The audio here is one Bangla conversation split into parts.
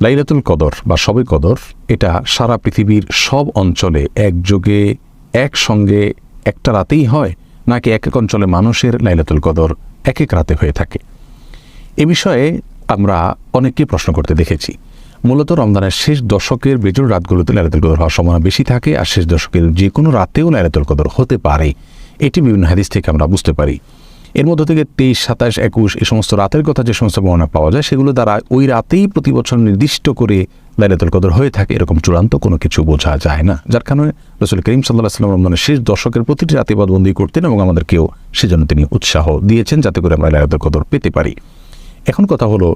লাইলাতুল কদর বা শবে কদর এটা সারা পৃথিবীর সব অঞ্চলে একযোগে একসঙ্গে একটা রাতেই হয়, নাকি এক এক অঞ্চলে মানুষের লাইলাতুল কদর এক এক রাতে হয়ে থাকে? এ বিষয়ে আমরা অনেককে প্রশ্ন করতে দেখেছি। মূলত রমজানের শেষ দশকের বেজোড় রাতগুলোতে লাইলাতুল কদর হওয়ার সম্ভাবনা বেশি থাকে, আর শেষ দশকের যে কোনো রাতেও লাইলাতুল কদর হতে পারে, এটি বিভিন্ন হাদিস থেকে আমরা বুঝতে পারি। এর মধ্য থেকে 23, 27, 21 এই সমস্ত রাতের কথা যে সমস্ত বর্ণনা পাওয়া যায়, সেগুলো দ্বারা ওই রাতেই প্রতি বছর নির্দিষ্ট করে লাইলাতুল কদর হয়ে থাকে এরকম চূড়ান্ত কোনো কিছু বোঝা যায় না। যার কারণে রাসূল করিম সাল্লাল্লাহু আলাইহি ওয়াসাল্লাম রমজানের শেষ দশকের প্রতিটি রাতে ইবাদতবন্দি করতেন এবং আমাদেরকেও সেজন্য তিনি উৎসাহ দিয়েছেন যাতে করে আমরা লাইলাতুল কদর পেতে পারি। এখন কথা হলো,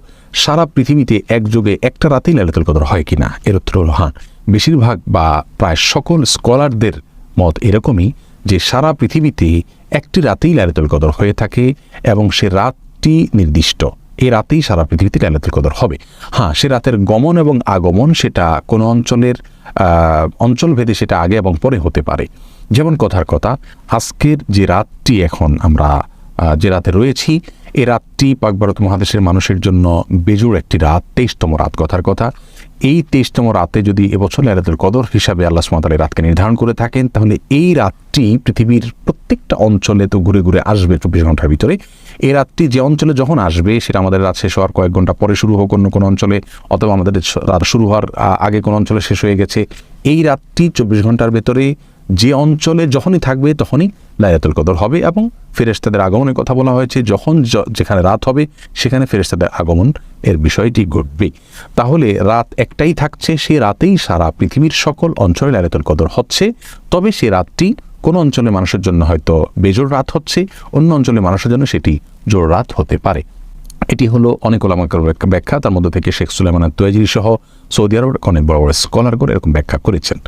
সারা পৃথিবীতে একযোগে একটা রাতেই লাইলাতুল কদর হয় কিনা? এর উত্তর হলো হ্যাঁ। বেশিরভাগ বা প্রায় সকল স্কলারদের মত এরকমই যে সারা পৃথিবীতে একটি রাতেই লাইলাতুল কদর হয়ে থাকে এবং সে রাতটি নির্দিষ্ট। এই রাতেই সারা পৃথিবীতে লাইলাতুল কদর হবে। হ্যাঁ, সে রাতের গমন এবং আগমন সেটা কোনো অঞ্চলের অঞ্চলভেদে সেটা আগে এবং পরে হতে পারে। যেমন কথার কথা, আজকের যে রাতটি এখন আমরা যে রাতে রয়েছি, এই রাতটি পাক ভারত মহাদেশের মানুষের জন্য বেজোড় একটি রাত, 23তম রাত কথার কথা। এই 23তম রাতে যদি এবছর লাইলাতুল কদর হিসাবে আল্লাহ সুবহানাহু ওয়া তাআলা রাতকে নির্ধারণ করে থাকেন, তাহলে এই রাতটি পৃথিবীর প্রত্যেকটা অঞ্চলে তো ঘুরে ঘুরে আসবে 24 ঘন্টার ভিতরে। এই রাতটি যে অঞ্চলে যখন আসবে, সেটা আমাদের রাত শেষ হওয়ার কয়েক ঘন্টা পরে শুরু হোক অন্য কোনো অঞ্চলে, অথবা আমাদের রাত শুরু হওয়ার আগে কোনো অঞ্চলে শেষ হয়ে গেছে, এই রাতটি 24 ঘন্টার ভেতরে যে অঞ্চলে যখনই থাকবে তখনই লাইলাতুল কদর হবে। এবং ফেরেশতাদের আগমনের কথা বলা হয়েছে, যখন যেখানে রাত হবে সেখানে ফেরেশতাদের আগমন এর বিষয়টি ঘটবে। তাহলে রাত একটাই থাকছে, সে রাতেই সারা পৃথিবীর সকল অঞ্চলে লাইলাতুল কদর হচ্ছে। তবে সে রাতটি কোনো অঞ্চলে মানুষের জন্য হয়তো বেজোড় রাত হচ্ছে, অন্য অঞ্চলে মানুষের জন্য সেটি জোড় রাত হতে পারে। এটি হলো অনেক ওলামার ব্যাখ্যা, তার মধ্যে থেকে শেখ সুলাইমান আত-তুয়াইজিরি সহ সৌদি আরবের অনেক বড় বড় স্কলারগণ এরকম ব্যাখ্যা করেছেন।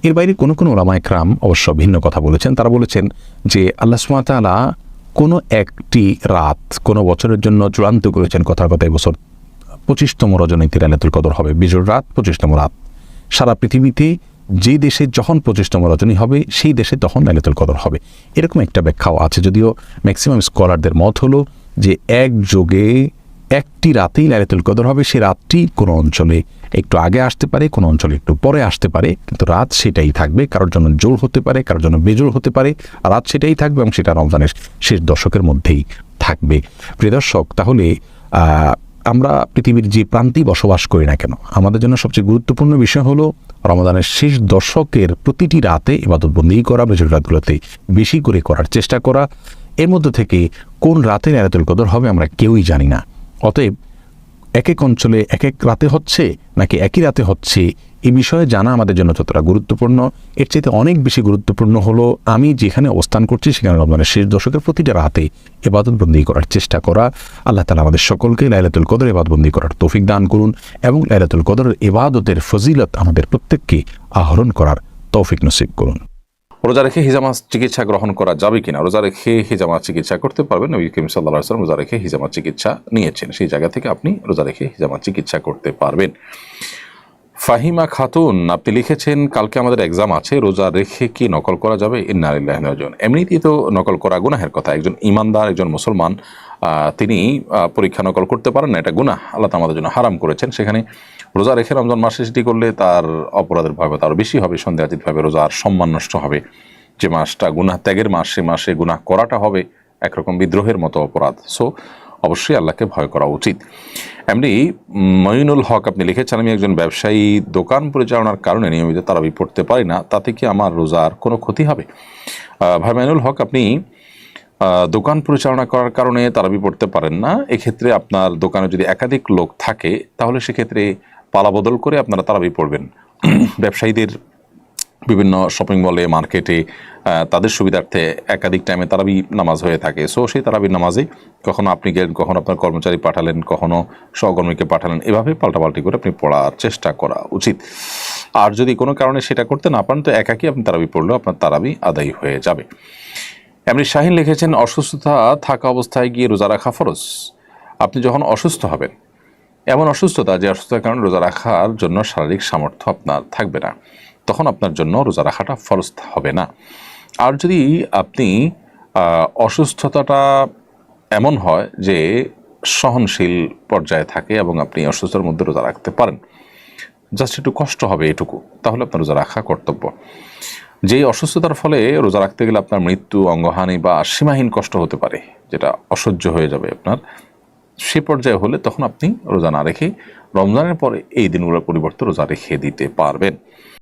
এর বাইরে কোনো কোনো ওলামা ইকরাম অবশ্য ভিন্ন কথা বলেছেন। তারা বলেছেন যে আল্লাহ সুবহানাহু ওয়া তাআলা কোনো একটি রাত কোনো বছরের জন্য চূড়ান্ত করেছেন। কথার কথা এবছর 25তম রজনীতে লাইলাতুল কদর হবে, বিজোড় রাত, 25তম রাত। সারা পৃথিবীতে যে দেশে যখন 25তম রজনী হবে, সেই দেশে তখন লাইলাতুল কদর হবে, এরকম একটা ব্যাখ্যাও আছে। যদিও ম্যাক্সিমাম স্কলারদের মত হলো যে একযোগে একটি রাতেই লাইলাতুল কদর হবে। সে রাতটি কোনো অঞ্চলে একটু আগে আসতে পারে, কোনো অঞ্চলে একটু পরে আসতে পারে, কিন্তু রাত সেটাই থাকবে। কারোর জন্য জোর হতে পারে, কারোর জন্য বেজোর হতে পারে, রাত সেটাই থাকবে এবং সেটা রমজানের শেষ দশকের মধ্যেই থাকবে। প্রিয় দর্শক, তাহলে আমরা পৃথিবীর যে প্রান্তেই বসবাস করি না কেন, আমাদের জন্য সবচেয়ে গুরুত্বপূর্ণ বিষয় হলো রমজানের শেষ দশকের প্রতিটি রাতে ইবাদতবন্দি করা, বেজোর রাতগুলোতে বেশি করে করার চেষ্টা করা। এর মধ্যে থেকে কোন রাতে লাইলাতুল কদর হবে আমরা কেউই জানি না। অতএব এক এক অঞ্চলে এক এক রাতে হচ্ছে নাকি একই রাতে হচ্ছে, এই বিষয়ে জানা আমাদের জন্য যতটা গুরুত্বপূর্ণ, এর চাইতে অনেক বেশি গুরুত্বপূর্ণ হলো আমি যেখানে অবস্থান করছি সেখানে রমজানের শেষ দশকের প্রতিটা রাতে ইবাদতবন্দি করার চেষ্টা করা। আল্লাহ তাআলা আমাদের সকলকে লাইলাতুল কদর ইবাদতবন্দি করার তৌফিক দান করুন এবং লাইলাতুল কদরের ইবাদতের ফজিলত আমাদের প্রত্যেককে আহরণ করার তৌফিক নসিব করুন। রোজা রেখে হিজামা চিকিৎসা গ্রহণ করা যাবে কিনা? রোজা রেখে হিজামা চিকিৎসা করতে পারবেন। নবী করিম সাল্লাল্লাহু আলাইহি ওয়াসাল্লাম রোজা রেখে হিজামা চিকিৎসা নিয়েছেন, সেই জায়গা থেকে আপনি রোজা রেখে হিজামা চিকিৎসা করতে পারবেন। ফাহিমা খাতুন আপনি লিখেছেন, কালকে আমাদের এক্সাম আছে, রোজা রেখে কি নকল করা যাবে? ইন্না লিল্লাহি ওয়া ইন্না ইলাইহি রাজিউন। এমনিতেই তো নকল করা গুনাহের কথা। একজন ইমানদার, একজন মুসলমান তিনি পরীক্ষা নকল করতে পারেন না, এটা গুনাহ, আল্লাহ তাআলা আমাদের জন্য হারাম করেছেন। সেখানে রোজা রেখে রমজান মাসে সেটি করলে তার অপরাধের ভয় তার বেশি হবে, সন্দেহাতীতভাবে রোজার সম্মান নষ্ট হবে। যে মাসটা গুনাহ ত্যাগের মাস, সে মাসে গুনাহ করাটা হবে একরকম বিদ্রোহের মতো অপরাধ। সো অবশ্যই আল্লাহকে ভয় করা উচিত। এমনি মঈনুল হক আপনি লিখেছেন, আমি একজন ব্যবসায়ী, দোকান পরিচালনার কারণে নিয়মিত তারাবি পড়তে পারি না, তাতে কি আমার রোজার কোনো ক্ষতি হবে? ভাই মঈনুল হক, আপনি দোকান পরিচালনা করার কারণে তারাবি পড়তে পারেন না, এক্ষেত্রে আপনার দোকানে যদি একাধিক লোক থাকে তাহলে সেক্ষেত্রে পালা বদল করে আপনারা তারাবি পড়বেন। ব্যবসায়ীদের বিভিন্ন শপিং মলে, মার্কেটে তাদের সুবিধার্থে একাধিক টাইমে তারাবি নামাজ হয়ে থাকে। সো সেই তারাবির নামাজে কখনো আপনি গেলেন, কখনো আপনার কর্মচারী পাঠালেন, কখনো সহকর্মীকে পাঠালেন, এভাবে পাল্টাপাল্টি করে আপনি পড়ার চেষ্টা করা উচিত। আর যদি কোনো কারণে সেটা করতে না পারেন তো একাকি আপনি তারাবি পড়লেও আপনার তারাবি আদায় হয়ে যাবে। এমনি শাহিন লিখেছেন, অসুস্থতা থাকা অবস্থায় গিয়ে রোজা রাখা ফরজ। আপনি যখন অসুস্থ হবেন, এমন অসুস্থতা যে অসুস্থতার কারণে রোজা রাখার জন্য শারীরিক সামর্থ্য আপনার থাকবে না, তখন আপনার জন্য রোজা রাখাটা ফরজ হবে না। আর যদি আপনি অসুস্থতাটা এমন হয় যে সহনশীল পর্যায়ে থাকে এবং আপনি অসুস্থতার মধ্যে রোজা রাখতে পারেন, জাস্ট একটু কষ্ট হবে এটুকু, তাহলে আপনার রোজা রাখা কর্তব্য। যেই অসুস্থতার ফলে রোজা রাখতে গেলে আপনার মৃত্যু, অঙ্গহানি বা সীমাহীন কষ্ট হতে পারে, যেটা অসহ্য হয়ে যাবে আপনার, সে পর্যায়ে হলে তখন আপনি রোজা না রেখে রমজানের পরে এই দিনগুলোর পরিবর্তে রোজা রেখে দিতে পারবেন।